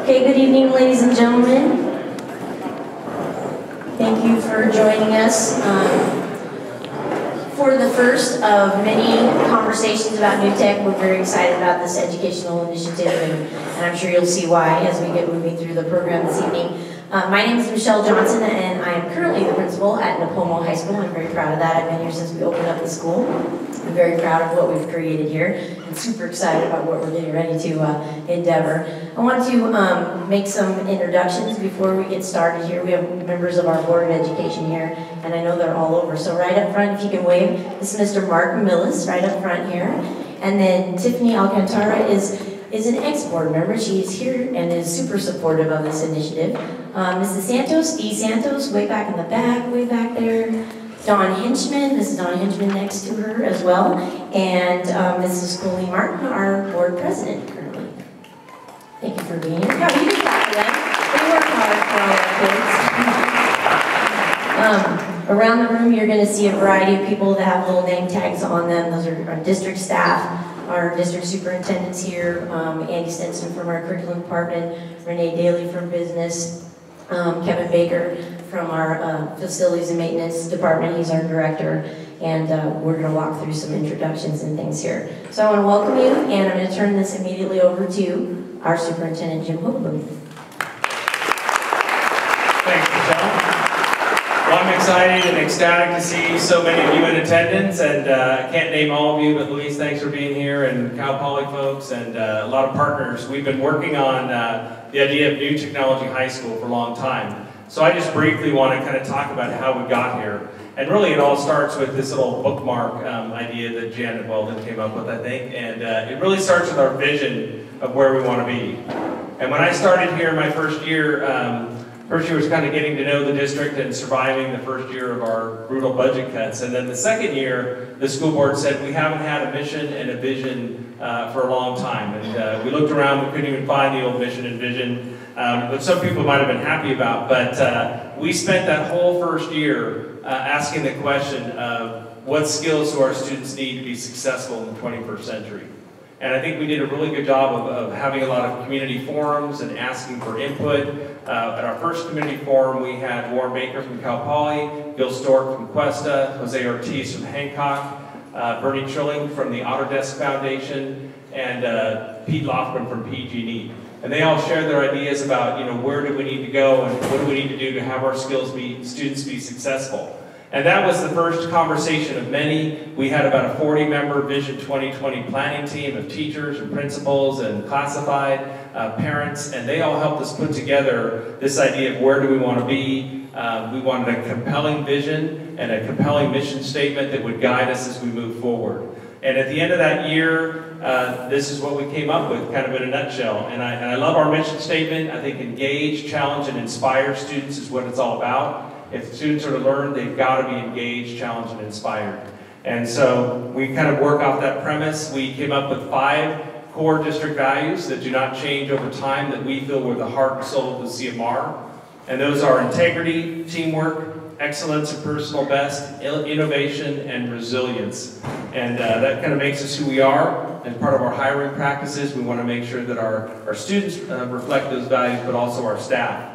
Okay, good evening, ladies and gentlemen. Thank you for joining us for the first of many conversations about New Tech. We're very excited about this educational initiative, and I'm sure you'll see why as we get moving through the program this evening. My name is Michelle Johnson, and I am currently the principal at Nipomo High School. I'm very proud of that. I've been here since we opened up the school. I'm very proud of what we've created here and super excited about what we're getting ready to endeavor. I want to make some introductions before we get started here. We have members of our Board of Education here, and I know they're all over. So right up front, if you can wave, this is Mr. Mark Millis right up front here. And then Tiffany Alcantara is an ex-board member. She's here and is super supportive of this initiative. Mrs. Santos, Dee Santos, way back in the back, way back there. Dawn Hinchman, this is Dawn Hinchman next to her as well. And Mrs. Colleen Martin, our board president currently. Thank you for being here. Yeah, we can clap for them. They work hard for all our kids. Around the room, you're going to see a variety of people that have little name tags on them. Those are our district staff, our district superintendents here, Andy Stinson from our curriculum department, Renee Daly from business, Kevin Baker from our facilities and maintenance department. He's our director, and we're going to walk through some introductions and things here. So I want to welcome you, and I'm going to turn this immediately over to our superintendent, Jim Hoagland. Thanks, Michelle. Well, I'm excited and ecstatic to see so many of you in attendance, and I can't name all of you, but Louise, thanks for being here, and Cal Poly folks, and a lot of partners. We've been working on the idea of New Technology High School for a long time. So I just briefly want to kind of talk about how we got here. And really it all starts with this little bookmark idea that Janet Weldon came up with, I think. And it really starts with our vision of where we want to be. And when I started here my first year was kind of getting to know the district and surviving the first year of our brutal budget cuts. And then the second year, the school board said, we haven't had a mission and a vision for a long time. And we looked around, we couldn't even find the old mission and vision, which some people might have been happy about. But we spent that whole first year asking the question of what skills do our students need to be successful in the 21st century. And I think we did a really good job of having a lot of community forums and asking for input. At our first community forum, we had Warren Baker from Cal Poly, Bill Stork from Cuesta, Jose Ortiz from Hancock, Bernie Trilling from the Autodesk Foundation, and Pete Loftman from PG&E. And they all shared their ideas about, where do we need to go and what do we need to do to have our students be successful. And that was the first conversation of many. We had about a 40-member Vision 2020 planning team of teachers and principals and classified parents, and they all helped us put together this idea of where do we want to be. We wanted a compelling vision and a compelling mission statement that would guide us as we move forward. And at the end of that year, this is what we came up with, kind of in a nutshell. And I love our mission statement. I think engage, challenge, and inspire students is what it's all about. If students are to learn, they've got to be engaged, challenged, and inspired. And so we kind of work off that premise. We came up with 5 core district values that do not change over time, that we feel were the heart and soul of the CMR. And those are integrity, teamwork, excellence and personal best, innovation, and resilience. And that kind of makes us who we are. As part of our hiring practices, we want to make sure that our students reflect those values, but also our staff.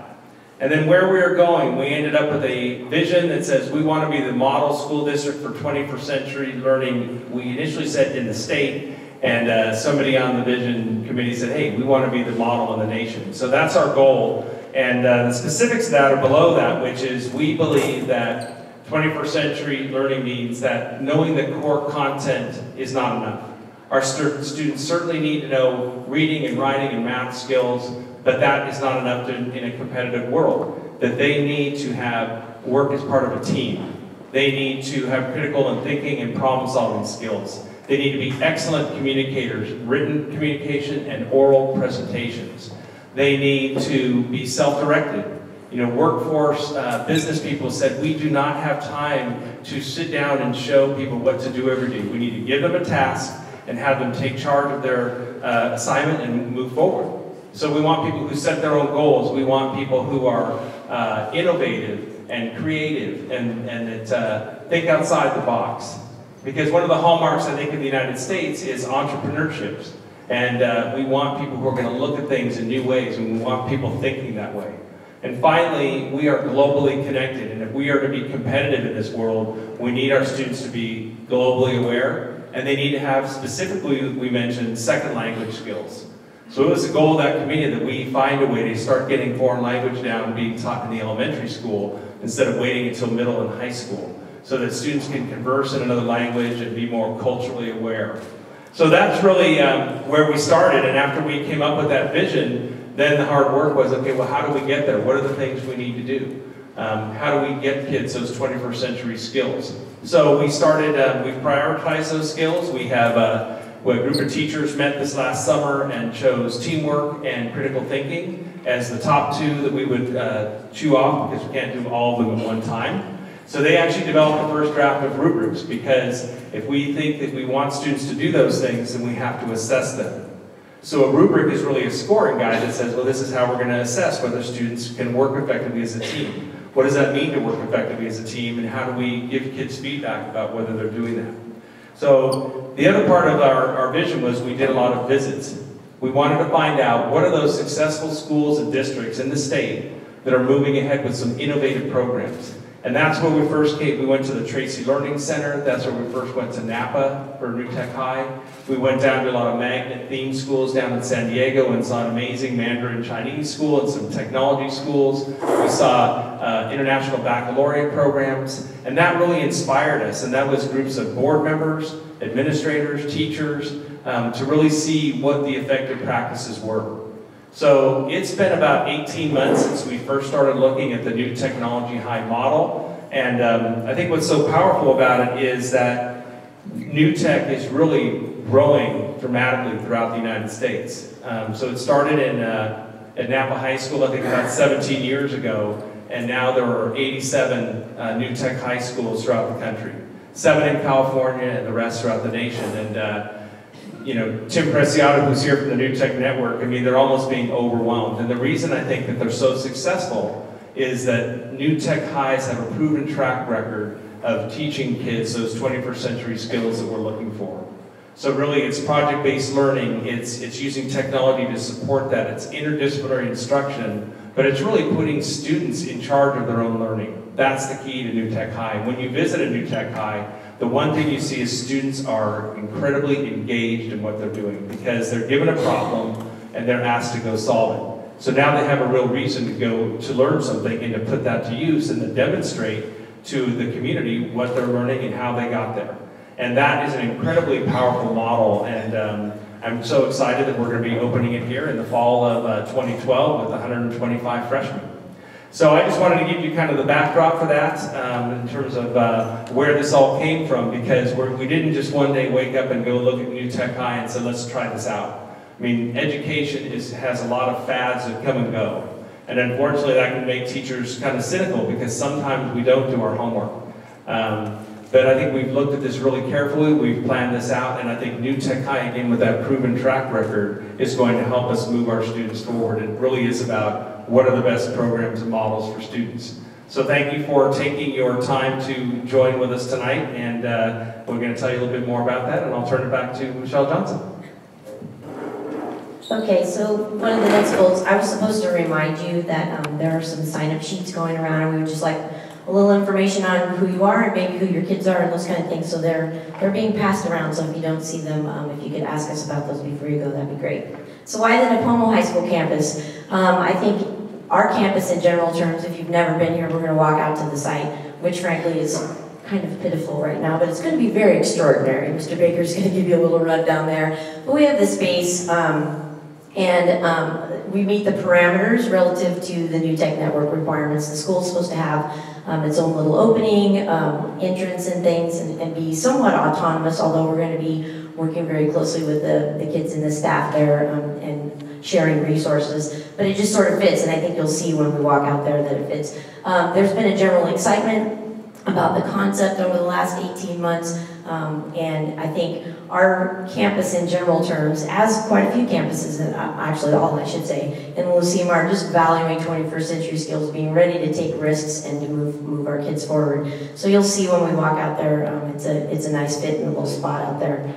And then where we are going, we ended up with a vision that says we want to be the model school district for 21st century learning. We initially said in the state, and somebody on the vision committee said, hey, we want to be the model in the nation. So that's our goal. And the specifics of that are below that, which is we believe that 21st century learning means that knowing the core content is not enough. Our students certainly need to know reading and writing and math skills, but that is not enough in a competitive world. That they need to have work as part of a team. They need to have critical and thinking and problem-solving skills. They need to be excellent communicators, written communication and oral presentations. They need to be self-directed. Workforce business people said, we do not have time to sit down and show people what to do every day. We need to give them a task and have them take charge of their assignment and move forward. So we want people who set their own goals. We want people who are innovative and creative and that think outside the box. Because one of the hallmarks, I think, in the United States is entrepreneurship. And we want people who are going to look at things in new ways, and we want people thinking that way. And finally, we are globally connected, and if we are to be competitive in this world, we need our students to be globally aware, and they need to have, specifically, we mentioned, second language skills. So it was the goal of that committee that we find a way to start getting foreign language down and being taught in the elementary school instead of waiting until middle and high school, so that students can converse in another language and be more culturally aware. So that's really where we started, and after we came up with that vision, then the hard work was, okay, well, how do we get there? What are the things we need to do? How do we get kids those 21st century skills? So we started, we prioritized those skills. We have a group of teachers met this last summer and chose teamwork and critical thinking as the top two that we would chew off, because we can't do all of them at one time. So they actually developed the first draft of rubrics, because if we think that we want students to do those things, then we have to assess them. So a rubric is really a scoring guide that says, well, this is how we're going to assess whether students can work effectively as a team. What does that mean to work effectively as a team, and how do we give kids feedback about whether they're doing that? So the other part of our vision was we did a lot of visits. We wanted to find out what are those successful schools and districts in the state that are moving ahead with some innovative programs. And that's where we first came. We went to the Tracy Learning Center. That's where we first went to Napa for New Tech High. We went down to a lot of magnet themed schools down in San Diego and saw an amazing Mandarin Chinese school and some technology schools. We saw international baccalaureate programs, and that really inspired us. And that was groups of board members, administrators, teachers, to really see what the effective practices were. So it's been about 18 months since we first started looking at the New Technology High model, and I think what's so powerful about it is that New Tech is really growing dramatically throughout the United States. So it started at Napa High School, I think about 17 years ago, and now there are 87 New Tech high schools throughout the country. 7 in California and the rest throughout the nation. And you know, Tim Preciado, who's here from the New Tech Network, I mean, they're almost being overwhelmed. And the reason I think that they're so successful is that New Tech highs have a proven track record of teaching kids those 21st century skills that we're looking for. So really, it's project-based learning, it's using technology to support that, it's interdisciplinary instruction, but it's really putting students in charge of their own learning. That's the key to New Tech High. When you visit a New Tech High, the one thing you see is students are incredibly engaged in what they're doing, because they're given a problem and they're asked to go solve it. So now they have a real reason to go to learn something and to put that to use and to demonstrate to the community what they're learning and how they got there. And that is an incredibly powerful model, and I'm so excited that we're going to be opening it here in the fall of 2012 with 125 freshmen. So I just wanted to give you kind of the backdrop for that in terms of where this all came from, because we didn't just one day wake up and go look at New Tech High and say, let's try this out. I mean, education has a lot of fads that come and go. And unfortunately, that can make teachers kind of cynical, because sometimes we don't do our homework. But I think we've looked at this really carefully, we've planned this out, and I think New Tech High, again, with that proven track record, is going to help us move our students forward. It really is about what are the best programs and models for students. So thank you for taking your time to join with us tonight, and we're going to tell you a little bit more about that, and I'll turn it back to Michelle Johnson. Okay, so one of the next goals, I was supposed to remind you that there are some sign-up sheets going around, and we would just like a little information on who you are and maybe who your kids are and those kind of things. So they're being passed around, so if you don't see them, if you could ask us about those before you go, that'd be great. So why the Nipomo High School campus? I think our campus in general terms, if you've never been here, we're going to walk out to the site, which frankly is kind of pitiful right now, but it's going to be very extraordinary. Mr. Baker's going to give you a little rundown there. But we have the space, and we meet the parameters relative to the New Tech Network requirements. The school's supposed to have its own little opening, entrance and things, and be somewhat autonomous, although we're going to be working very closely with the kids and the staff there and sharing resources. But it just sort of fits, and I think you'll see when we walk out there that it fits. There's been a general excitement about the concept over the last 18 months, and I think our campus in general terms, as quite a few campuses, and actually all I should say, in the Lyceum are just valuing 21st century skills, being ready to take risks and to move our kids forward. So you'll see when we walk out there, it's a nice fit in a little spot out there.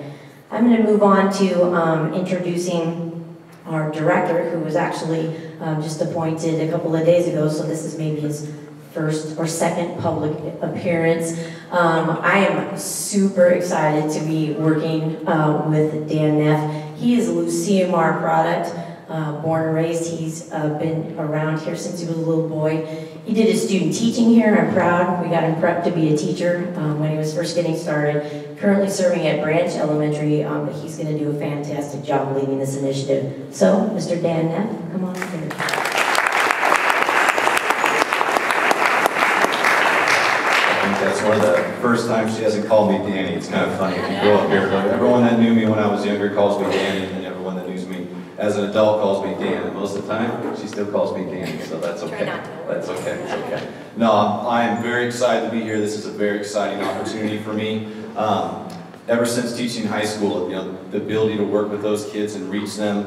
I'm going to move on to introducing our director, who was actually just appointed a couple of days ago, so this is maybe his first or second public appearance. I am super excited to be working with Dan Neff. He is a CMR product, born and raised. He's been around here since he was a little boy. He did his student teaching here, and I'm proud. We got him prepped to be a teacher when he was first getting started. Currently serving at Branch Elementary, but he's going to do a fantastic job leading this initiative. So, Mr. Dan Neff, come on up here. That's one of the first times she hasn't called me Danny. It's kind of funny if you grow up here. But everyone that knew me when I was younger calls me Danny, and everyone that knows me as an adult calls me Dan. And most of the time, she still calls me Danny, so that's okay. That's okay. It's okay. No, I am very excited to be here. This is a very exciting opportunity for me. Ever since teaching high school, the ability to work with those kids and reach them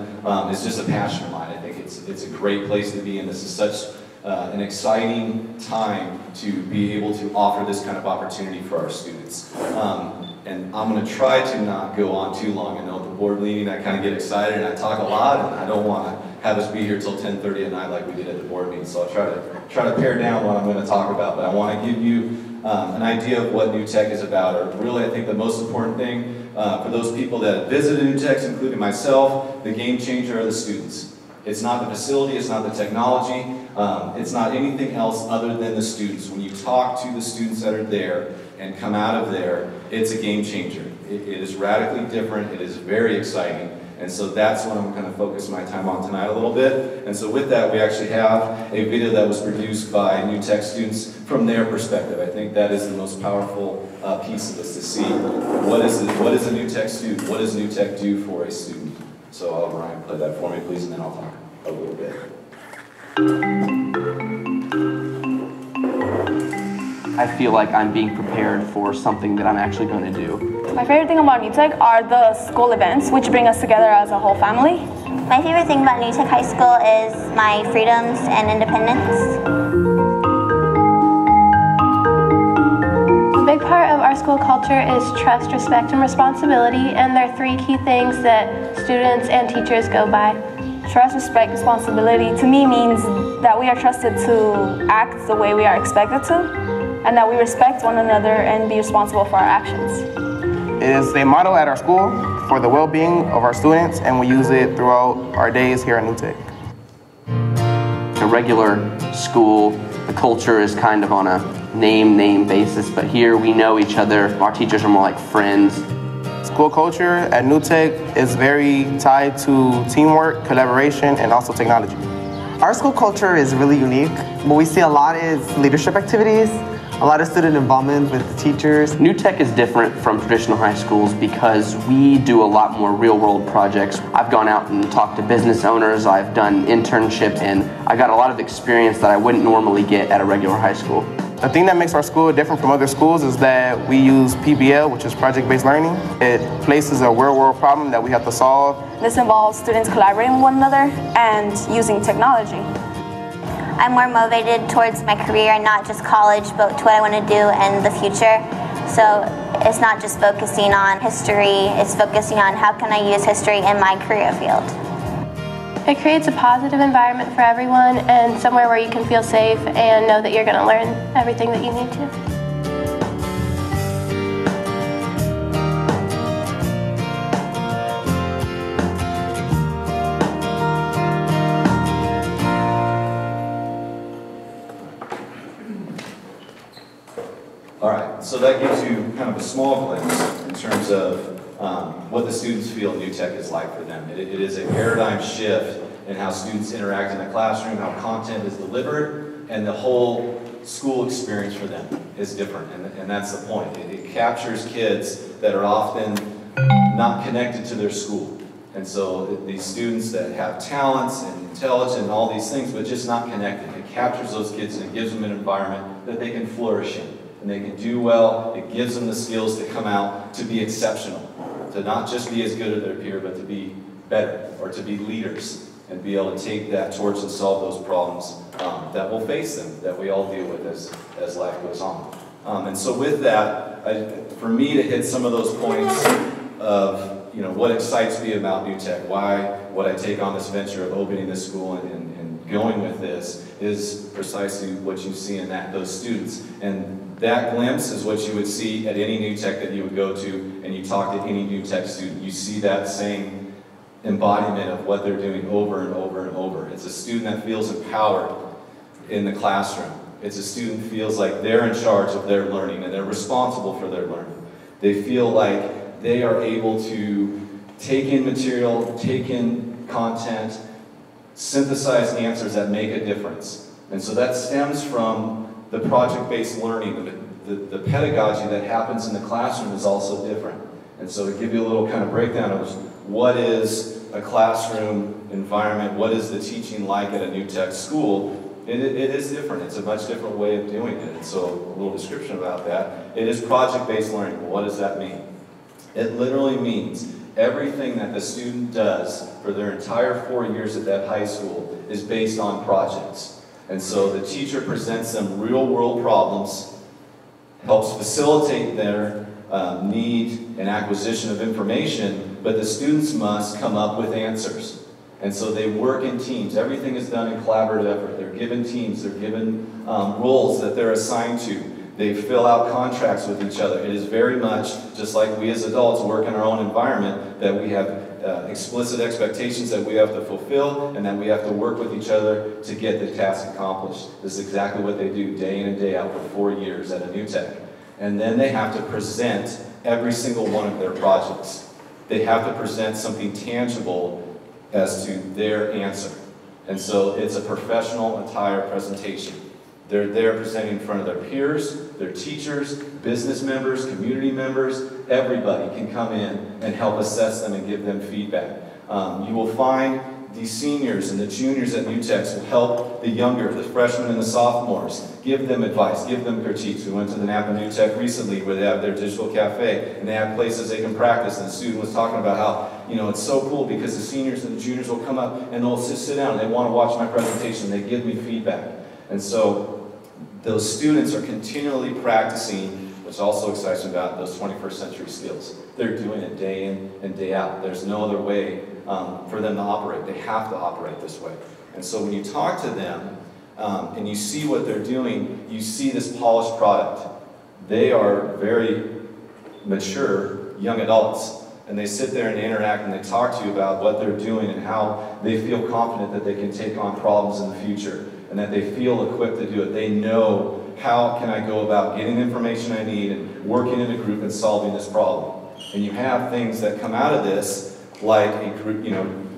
is just a passion of mine. I think it's a great place to be, and this is such an exciting time to be able to offer this kind of opportunity for our students. And I'm going to try to not go on too long. I know at the board meeting I kind of get excited and I talk a lot, and I don't want to have us be here till 10:30 at night like we did at the board meeting. So I'll try to pare down what I'm going to talk about. But I want to give you an idea of what New Tech is about. Or really, I think the most important thing for those people that visited New Tech, including myself, the game changer are the students. It's not the facility, it's not the technology, it's not anything else other than the students. When you talk to the students that are there and come out of there, it's a game changer. It is radically different, it is very exciting, and so that's what I'm going to focus my time on tonight a little bit. And so with that, we actually have a video that was produced by New Tech students from their perspective. I think that is the most powerful piece of this, to see what is a New Tech student, what does New Tech do for a student. So I'll have Ryan play that for me, please, and then I'll talk a little bit. I feel like I'm being prepared for something that I'm actually going to do. My favorite thing about New Tech are the school events, which bring us together as a whole family. My favorite thing about New Tech High School is my freedoms and independence. A big part of our school culture is trust, respect, and responsibility, and there are three key things that students and teachers go by. Trust, respect, responsibility to me means that we are trusted to act the way we are expected to, and that we respect one another and be responsible for our actions. It is a motto at our school for the well-being of our students, and we use it throughout our days here at New Tech. A regular school, the culture is kind of on a name basis, but here we know each other. Our teachers are more like friends. School culture at New Tech is very tied to teamwork, collaboration, and also technology. Our school culture is really unique. What we see a lot is leadership activities, a lot of student involvement with the teachers. New Tech is different from traditional high schools because we do a lot more real-world projects. I've gone out and talked to business owners, I've done internships, and I got a lot of experience that I wouldn't normally get at a regular high school. The thing that makes our school different from other schools is that we use PBL, which is project-based learning. It places a real-world problem that we have to solve. This involves students collaborating with one another and using technology. I'm more motivated towards my career and not just college, but to what I want to do in the future. So it's not just focusing on history, it's focusing on how can I use history in my career field. It creates a positive environment for everyone and somewhere where you can feel safe and know that you're going to learn everything that you need to. All right, so that gives you kind of a small glimpse in terms of what the students feel New Tech is like for them. It is a paradigm shift in how students interact in the classroom, how content is delivered, and the whole school experience for them is different, and that's the point. It captures kids that are often not connected to their school. And so these students that have talents and intelligence and all these things, but just not connected, it captures those kids and it gives them an environment that they can flourish in. And they can do well, it gives them the skills to come out to be exceptional, to not just be as good as their peer, but to be better, or to be leaders, and be able to take that torch and solve those problems that will face them, that we all deal with as life goes on. And so with that, for me to hit some of those points of what excites me about New Tech, why would I take on this venture of opening this school and going with this, is precisely what you see in those students. And that glimpse is what you would see at any New Tech that you would go to, and you talk to any New Tech student. You see that same embodiment of what they're doing over and over and over. It's a student that feels empowered in the classroom. It's a student who feels like they're in charge of their learning and they're responsible for their learning. They feel like they are able to take in material, take in content, synthesize answers that make a difference. And so that stems from the project-based learning. The pedagogy that happens in the classroom is also different. And so to give you a little kind of breakdown of what is a classroom environment, what is the teaching like at a New Tech school, it is different. It's a much different way of doing it. And so a little description about that. It is project-based learning. Well, what does that mean? It literally means everything that the student does for their entire 4 years at that high school is based on projects. And so the teacher presents them real-world problems, helps facilitate their need and acquisition of information, but the students must come up with answers. And so they work in teams. Everything is done in collaborative effort. They're given teams. They're given roles that they're assigned to. They fill out contracts with each other. It is very much just like we as adults work in our own environment, that we have explicit expectations that we have to fulfill and that we have to work with each other to get the task accomplished. This is exactly what they do day in and day out for 4 years at a New Tech. And then they have to present every single one of their projects. They have to present something tangible as to their answer. And so it's a professional attire presentation. They're there presenting in front of their peers, their teachers, business members, community members. Everybody can come in and help assess them and give them feedback. You will find the seniors and the juniors at New Techs will help the younger, the freshmen and the sophomores, give them advice, give them critiques. We went to the Napa New Tech recently where they have their digital cafe and they have places they can practice, and the student was talking about how, it's so cool because the seniors and the juniors will come up and they'll just sit down and they want to watch my presentation, they give me feedback. And so those students are continually practicing, which also excites me about those 21st century skills. They're doing it day in and day out. There's no other way for them to operate. They have to operate this way. And so when you talk to them and you see what they're doing, you see this polished product. They are very mature young adults. And they sit there and interact and they talk to you about what they're doing and how they feel confident that they can take on problems in the future and that they feel equipped to do it. They know, how can I go about getting the information I need and working in a group and solving this problem. And you have things that come out of this, like a group,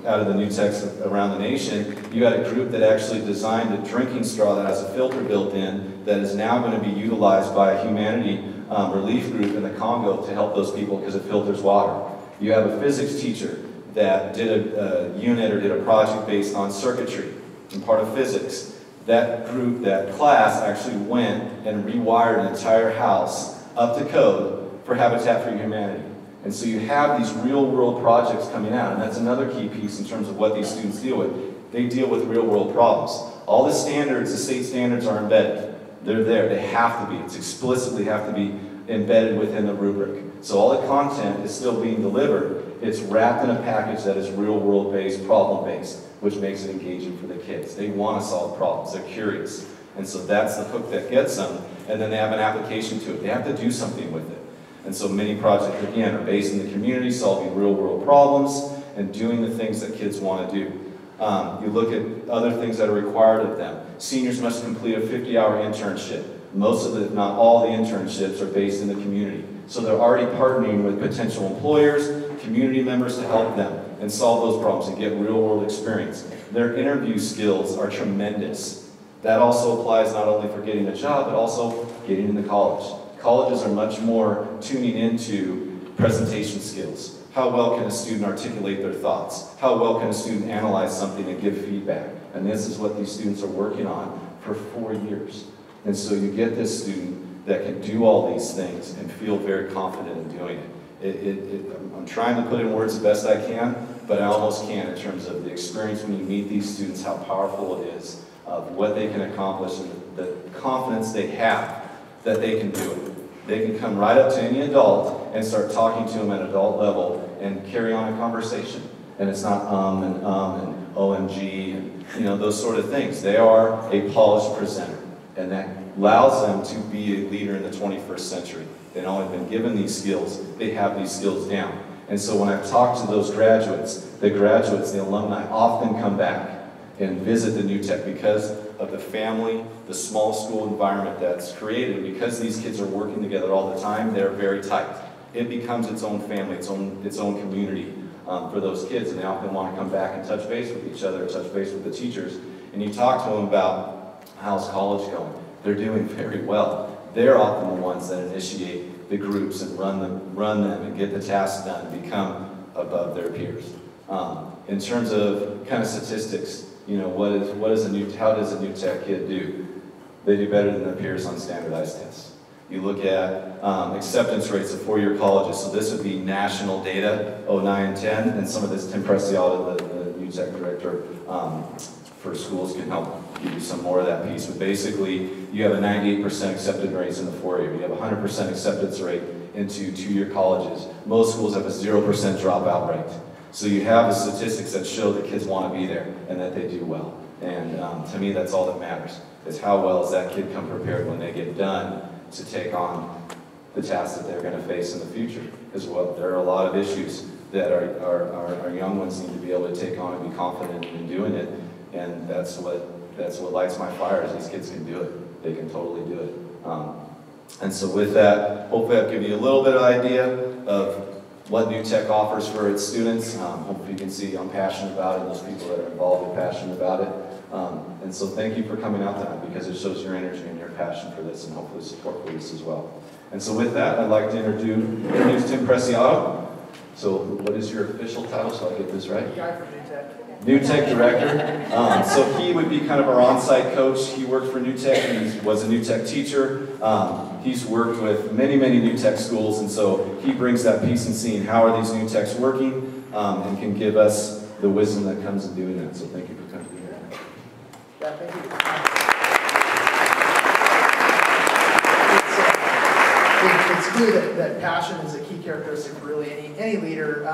out of the New Techs around the nation, you had a group that actually designed a drinking straw that has a filter built in that is now going to be utilized by a humanity relief group in the Congo to help those people because it filters water. You have a physics teacher that did a unit or did a project based on circuitry and part of physics. That group, that class actually went and rewired an entire house up to code for Habitat for Humanity. And so you have these real-world projects coming out, and that's another key piece in terms of what these students deal with. They deal with real-world problems. All the standards, the state standards are embedded. They're there. They have to be. It's explicitly have to be embedded within the rubric. So all the content is still being delivered. It's wrapped in a package that is real-world based, problem-based, which makes it engaging for the kids. They want to solve problems. They're curious. And so that's the hook that gets them. And then they have an application to it. They have to do something with it. And so many projects, again, are based in the community, solving real-world problems and doing the things that kids want to do. You look at other things that are required of them. Seniors must complete a 50-hour internship. Most of the, if not all the internships are based in the community. So they're already partnering with potential employers, community members to help them and solve those problems and get real-world experience. Their interview skills are tremendous. That also applies not only for getting a job, but also getting into college. Colleges are much more tuning into presentation skills. How well can a student articulate their thoughts? How well can a student analyze something and give feedback? And this is what these students are working on for 4 years. And so you get this student that can do all these things and feel very confident in doing it. I'm trying to put in words the best I can, but I almost can't in terms of the experience when you meet these students, how powerful it is, of what they can accomplish and the confidence they have that they can do it. They can come right up to any adult and start talking to them at adult level and carry on a conversation. And it's not and OMG and those sort of things. They are a polished presenter, and that allows them to be a leader in the 21st century. They've only been given these skills, they have these skills down. And so when I've talked to those graduates, the alumni often come back and visit the New Tech because of the family, the small school environment that's created. Because these kids are working together all the time, they're very tight. It becomes its own family, its own community for those kids, and they often want to come back and touch base with each other, touch base with the teachers. And you talk to them about how's college going. They're doing very well. They're often the ones that initiate the groups and run them and get the tasks done and become above their peers. In terms of kind of statistics, how does a New Tech kid do? They do better than their peers on standardized tests. You look at acceptance rates of four-year colleges, so this would be national data, 09 and 10, and some of this Tim Preciado, the New Tech director for schools, can help give you some more of that piece. But basically, you have a 98% acceptance rates in the four-year. You have a 100% acceptance rate into two-year colleges. Most schools have a 0% dropout rate. So you have the statistics that show that kids want to be there and that they do well. And to me, that's all that matters, is how well is that kid come prepared when they get done to take on the tasks that they're going to face in the future. Because there are a lot of issues that our young ones need to be able to take on and be confident in doing it. And that's what lights my fire, is these kids can do it. They can totally do it. And so with that, hopefully I've given you a little bit of idea of what New Tech offers for its students. Hopefully you can see I'm passionate about it, and those people that are involved are passionate about it. And so thank you for coming out tonight, because it shows your energy and your passion for this, and hopefully support for this as well. And so with that, I'd like to introduce Tim Preciado. So what is your official title, so I get this right? Guy from New Tech. New Tech Director. So he would be kind of our on-site coach. He worked for New Tech, and he was a New Tech teacher. He's worked with many New Tech schools, and so he brings that piece in seeing how are these New Techs working, and can give us the wisdom that comes in doing that. So thank you for coming here. Yeah, thank you. It's clear that passion is a key characteristic for really any leader,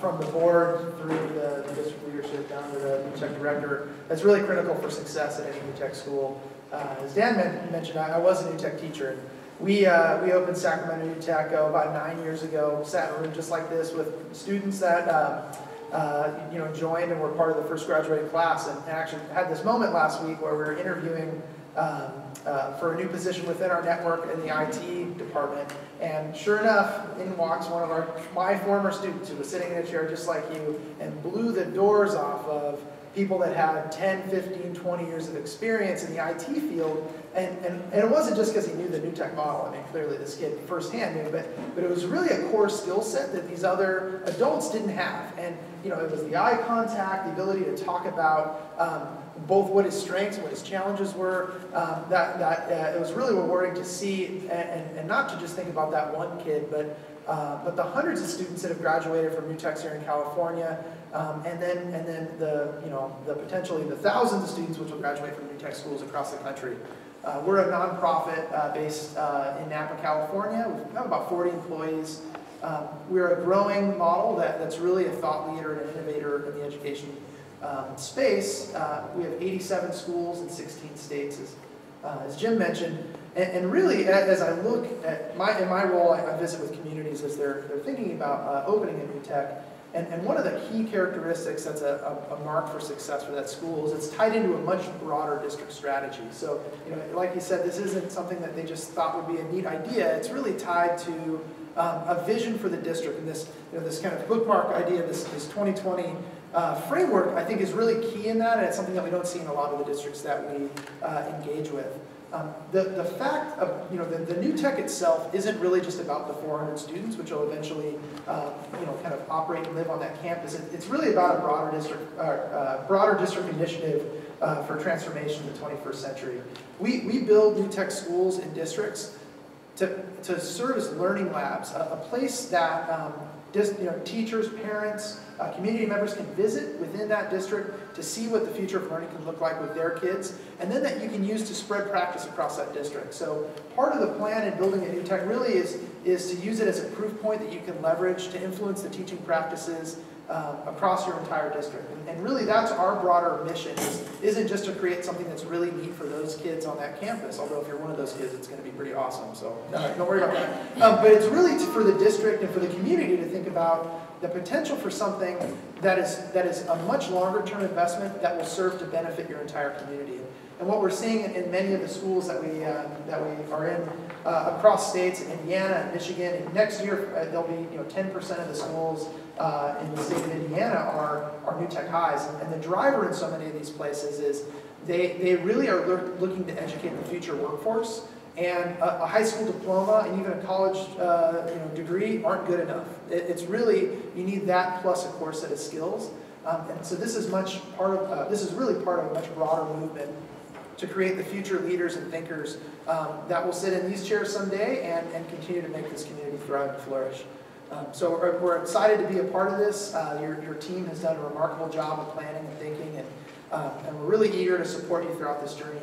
from the board through the district leadership down to the New Tech director. That's really critical for success at any New Tech school. As Dan mentioned, I was a New Tech teacher. And we opened Sacramento New Tech about 9 years ago. Sat in a room just like this with students that joined and were part of the first graduating class, and actually had this moment last week where we were interviewing for a new position within our network in the IT department. And sure enough, in walks one of my former students who was sitting in a chair just like you, and blew the doors off of people that had 10, 15, 20 years of experience in the IT field. And it wasn't just because he knew the New Tech model. I mean, clearly this kid firsthand knew, but it was really a core skill set that these other adults didn't have. And it was the eye contact, the ability to talk about both what his strengths and what his challenges were. It was really rewarding to see, and not to just think about that one kid, but the hundreds of students that have graduated from New Techs here in California, and then the potentially the thousands of students which will graduate from New Tech schools across the country. We're a nonprofit based in Napa, California. We have about 40 employees. We're a growing model that's really a thought leader and an innovator in the education space. We have 87 schools in 16 states, as Jim mentioned. And really, as I look at in my role, I visit with communities as they're thinking about opening a New Tech. And one of the key characteristics that's a mark for success for that school is it's tied into a much broader district strategy. So, like you said, this isn't something that they just thought would be a neat idea. It's really tied to a vision for the district, and this kind of bookmark idea, this 2020 framework, I think, is really key in that, and it's something that we don't see in a lot of the districts that we engage with. The fact of the New Tech itself isn't really just about the 400 students, which will eventually kind of operate and live on that campus. It's really about a broader district initiative for transformation in the 21st century. We build New Tech schools in districts to serve as learning labs, a place that teachers, parents, community members can visit within that district to see what the future of learning can look like with their kids, and then that you can use to spread practice across that district. So part of the plan in building a new tech really is to use it as a proof point that you can leverage to influence the teaching practices across your entire district. And really that's our broader mission, isn't just to create something that's really neat for those kids on that campus, although if you're one of those kids, it's going to be pretty awesome, so don't worry about that. But it's really for the district and for the community to think about the potential for something that is a much longer term investment that will serve to benefit your entire community. And what we're seeing in many of the schools that we are in across states, in Indiana and Michigan, and next year there'll be 10% of the schools in the state of Indiana are new tech highs. And the driver in so many of these places is they really are looking to educate the future workforce. And a high school diploma and even a college degree aren't good enough. It's really, you need that plus a core set of skills. And so this is really part of a much broader movement to create the future leaders and thinkers that will sit in these chairs someday and continue to make this community thrive and flourish. So we're excited to be a part of this. Your team has done a remarkable job of planning and thinking, and we're really eager to support you throughout this journey.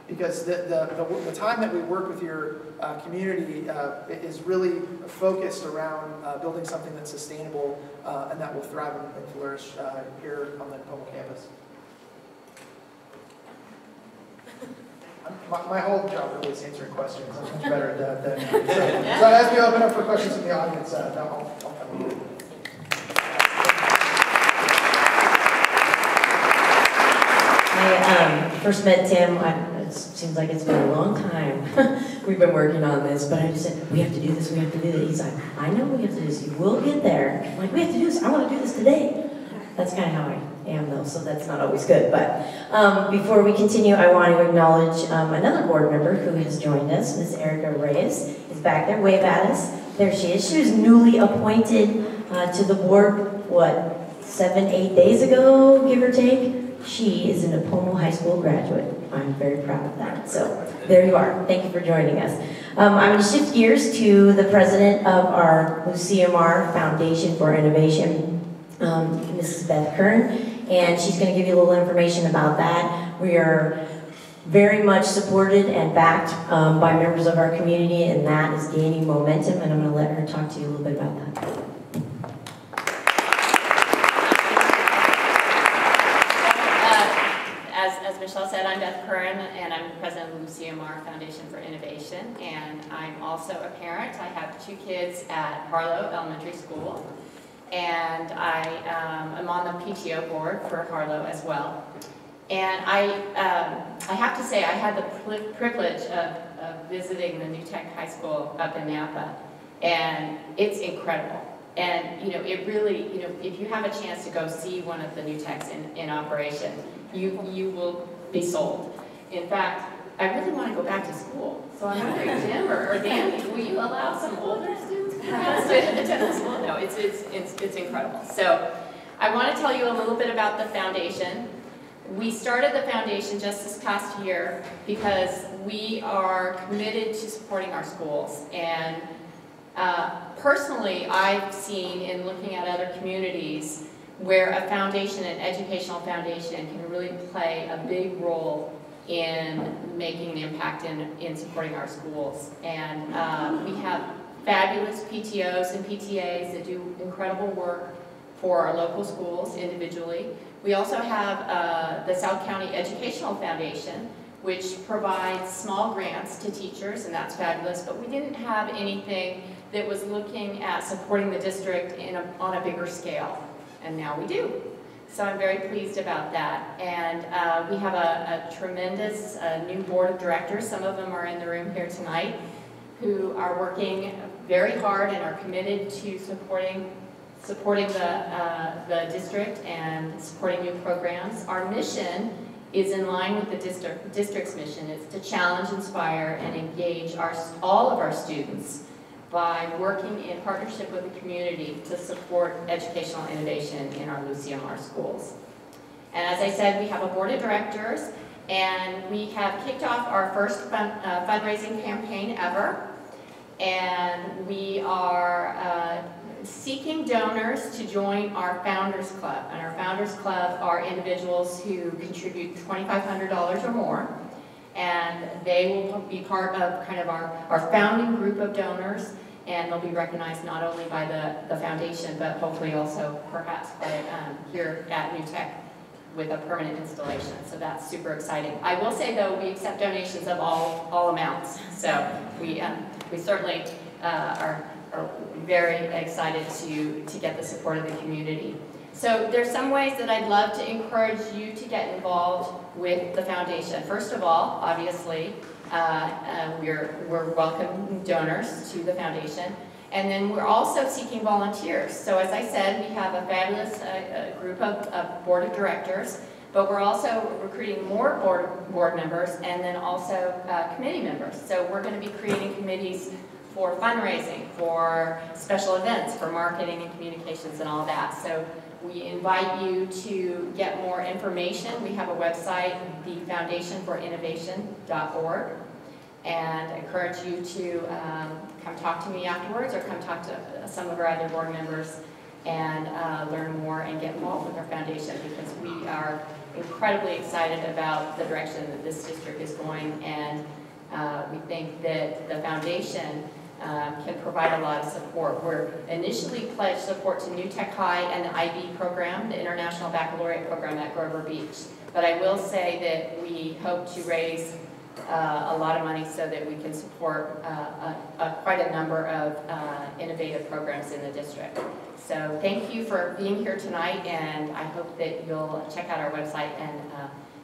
Because the time that we work with your community is really focused around building something that's sustainable and that will thrive and flourish here on the Nipomo campus. My whole job really is answering questions. I'm much better at that. So as we open up for questions from the audience, I'll come in. I first met Tim, it seems like it's been a long time. We've been working on this, but I just said, we have to do this, we have to do that. He's like, I know we have to do this, we'll get there. I'm like, we have to do this, I want to do this today. That's kind of how I am though, so that's not always good. But before we continue, I want to acknowledge another board member who has joined us. Ms. Erica Reyes is back there, wave at us. There she is. She was newly appointed to the board, what, 7-8 days ago, give or take? She is a Nipomo High School graduate. I'm very proud of that. So there you are. Thank you for joining us. I'm going to shift gears to the president of our LMUSD Foundation for Innovation, Mrs. Beth Kern, and she's going to give you a little information about that. We are very much supported and backed by members of our community, and that is gaining momentum, and I'm going to let her talk to you a little bit about that. As Michelle said, I'm Beth Curran, and I'm the president of the LMUSD Foundation for Innovation, and I'm also a parent. I have 2 kids at Harlow Elementary School, and I am on the PTO board for Harlow as well. And I have to say, I had the privilege of visiting the New Tech High School up in Napa, and it's incredible. And it really, if you have a chance to go see one of the New Techs in operation, you will be sold. In fact, I really want to go back to school. So I'm wondering, Jim or Danny, will you allow some older students to attend the school? No, it's incredible. So I want to tell you a little bit about the foundation. We started the foundation just this past year because we are committed to supporting our schools. And personally, I've seen in looking at other communities where a foundation, an educational foundation, can really play a big role in making an impact in supporting our schools. And we have fabulous PTOs and PTAs that do incredible work for our local schools individually. We also have the South County Educational Foundation, which provides small grants to teachers, and that's fabulous, but we didn't have anything that was looking at supporting the district on a bigger scale, and now we do. So I'm very pleased about that. And we have a tremendous new board of directors. Some of them are in the room here tonight, who are working very hard and are committed to supporting the district and supporting new programs. Our mission is in line with the district's mission. It's to challenge, inspire, and engage all of our students by working in partnership with the community to support educational innovation in our LMUSD schools. And as I said, we have a board of directors, and we have kicked off our first fundraising campaign ever. And we are seeking donors to join our Founders Club. And our Founders Club are individuals who contribute $2,500 or more. And they will be part of kind of our founding group of donors. And they'll be recognized not only by the foundation, but hopefully also perhaps by, here at New Tech with a permanent installation. So that's super exciting. I will say though, we accept donations of all amounts. So we certainly are very excited to get the support of the community. So there's some ways that I'd love to encourage you to get involved with the foundation. First of all, obviously, we're welcome donors to the foundation. And then we're also seeking volunteers. So as I said, we have a fabulous group of board of directors, but we're also recruiting more board members and then also committee members. So we're going to be creating committees for fundraising, for special events, for marketing and communications and all that. So we invite you to get more information. We have a website, thefoundationforinnovation.org, and I encourage you to come talk to me afterwards or come talk to some of our other board members and learn more and get involved with our foundation, because we are incredibly excited about the direction that this district is going, and we think that the foundation can provide a lot of support. We're initially pledged support to New Tech High and the IB program, the International Baccalaureate program at Grover Beach. But I will say that we hope to raise a lot of money so that we can support quite a number of innovative programs in the district. So thank you for being here tonight, and I hope that you'll check out our website and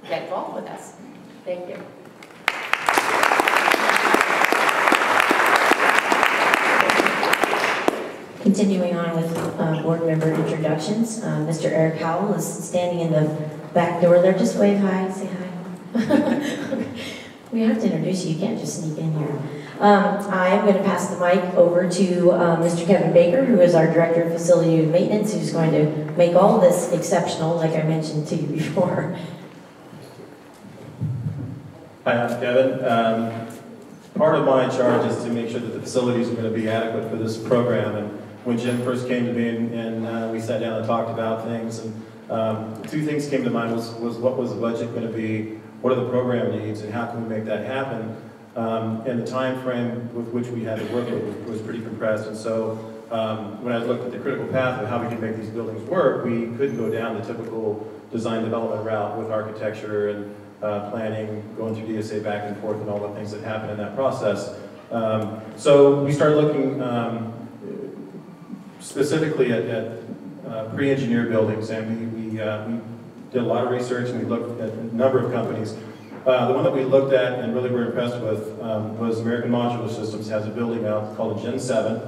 get involved with us. Thank you. Continuing on with board member introductions, Mr. Eric Howell is standing in the back door there. Just wave hi, say hi. We have to introduce you. You can't just sneak in here. I am going to pass the mic over to Mr. Kevin Baker, who is our Director of Facility and Maintenance, who's going to make all this exceptional, like I mentioned to you before. Hi, I'm Kevin. Part of my charge is to make sure that the facilities are going to be adequate for this program. And when Jim first came to me and we sat down and talked about things, and two things came to mind was what was the budget going to be, what are the program needs, and how can we make that happen? And the time frame with which we had to work with was pretty compressed. And so when I looked at the critical path of how we could make these buildings work, we couldn't go down the typical design development route with architecture and planning, going through DSA back and forth and all the things that happen in that process. So we started looking specifically at pre-engineered buildings, and we did a lot of research, and we looked at a number of companies. The one that we looked at and really were impressed with was American Modular Systems. Has a building out called a Gen 7.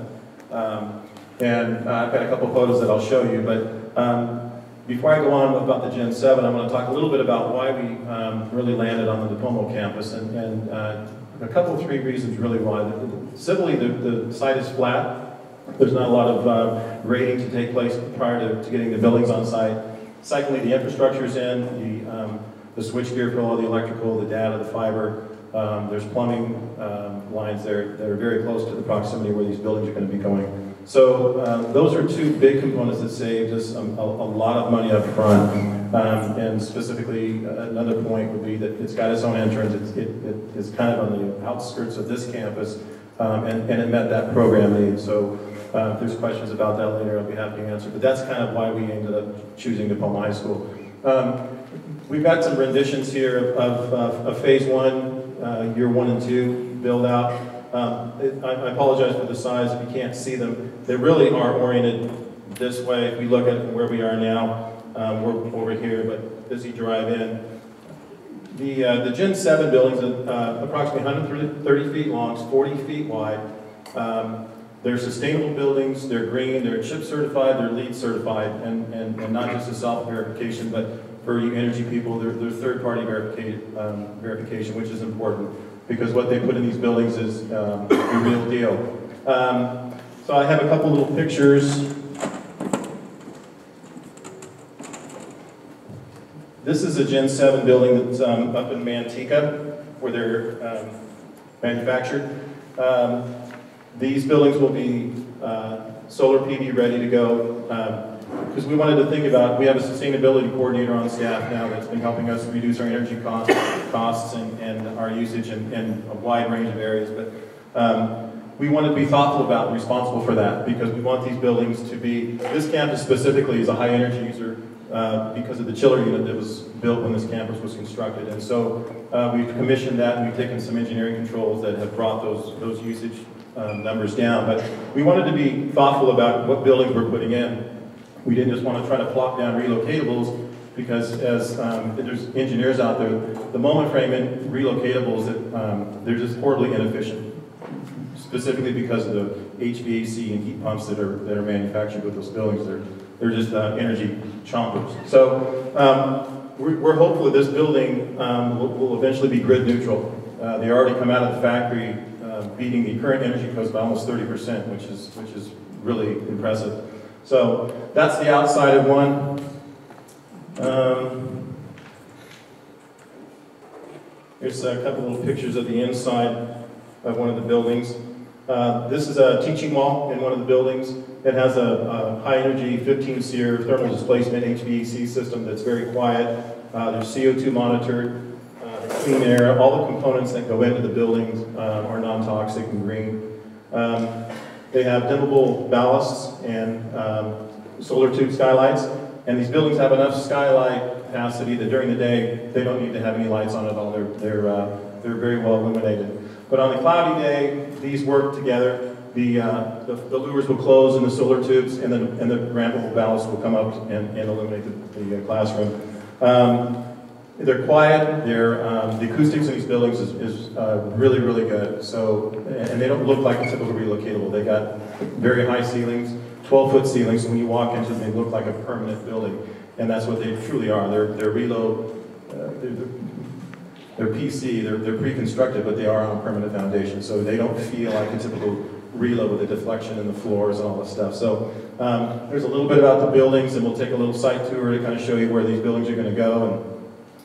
And I've got a couple photos that I'll show you, but before I go on about the Gen 7, I'm going to talk a little bit about why we really landed on the Nipomo campus, and a couple, three reasons really why. Civilly, the site is flat. There's not a lot of grading to take place prior to getting the buildings on site. Secondly, the infrastructure's in, the switchgear for all the electrical, the data, the fiber. There's plumbing lines there that are very close to the proximity where these buildings are going to be going. So those are two big components that saved us a lot of money up front. And specifically, another point would be that it's got its own entrance. It is kind of on the outskirts of this campus, and it met that program need. So if there's questions about that later, I'll be happy to answer. But that's kind of why we ended up choosing Nipomo High School. We've got some renditions here of Phase 1, Year 1 and 2 build out. I apologize for the size if you can't see them. They really are oriented this way. If we look at where we are now, we're over here, but as you drive in. The Gen 7 buildings are approximately 130 feet long, 40 feet wide. They're sustainable buildings, they're green, they're CHIP certified, they're LEED certified, and not just a self-verification, but for you energy people, they're third-party verification, which is important, because what they put in these buildings is the real deal. So I have a couple little pictures. This is a Gen 7 building that's up in Manteca, where they're manufactured. These buildings will be solar PV ready to go. Because we wanted to think about, we have a sustainability coordinator on staff now that's been helping us reduce our energy costs and our usage in a wide range of areas. But we wanted to be thoughtful about and responsible for that, because we want these buildings to be, this campus specifically is a high energy user because of the chiller unit that was built when this campus was constructed. And so we've commissioned that, and we've taken some engineering controls that have brought those usage numbers down. But we wanted to be thoughtful about what buildings we're putting in. We didn't just want to try to plop down relocatables, because as there's engineers out there, the moment frame in relocatables, they're just horribly inefficient, specifically because of the HVAC and heat pumps that are manufactured with those buildings. They're just energy chompers. So we're hopeful that this building will eventually be grid neutral. They already come out of the factory beating the current energy cost by almost 30%, which is really impressive. So that's the outside of one. Here's a couple little pictures of the inside of one of the buildings. This is a teaching wall in one of the buildings. It has a high energy 15 SEER thermal displacement HVAC system that's very quiet. There's CO2 monitored, clean air. All the components that go into the buildings are non-toxic and green. They have dimmable ballasts and solar tube skylights. And these buildings have enough skylight capacity that during the day, they don't need to have any lights on at all. They're very well illuminated. But on a cloudy day, these work together. The louvers will close in the solar tubes, and the rampable ballast will come up and illuminate the classroom. They're quiet. The acoustics in these buildings is really, really good. So, and they don't look like a typical relocatable. They got very high ceilings, 12-foot ceilings. So when you walk into them, they look like a permanent building, and that's what they truly are. They're PC. They're pre-constructed, but they are on a permanent foundation. So they don't feel like a typical reload with the deflection in the floors and all this stuff. So there's a little bit about the buildings, and we'll take a little site tour to kind of show you where these buildings are going to go,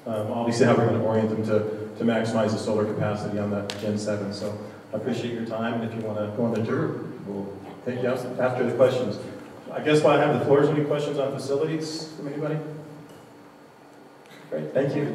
and obviously how we're going to orient them to maximize the solar capacity on that Gen 7. So I appreciate your time, and if you want to go on the tour, we'll take you out after the questions. I guess while I have the floor, is there any questions on facilities from anybody? Great, thank you.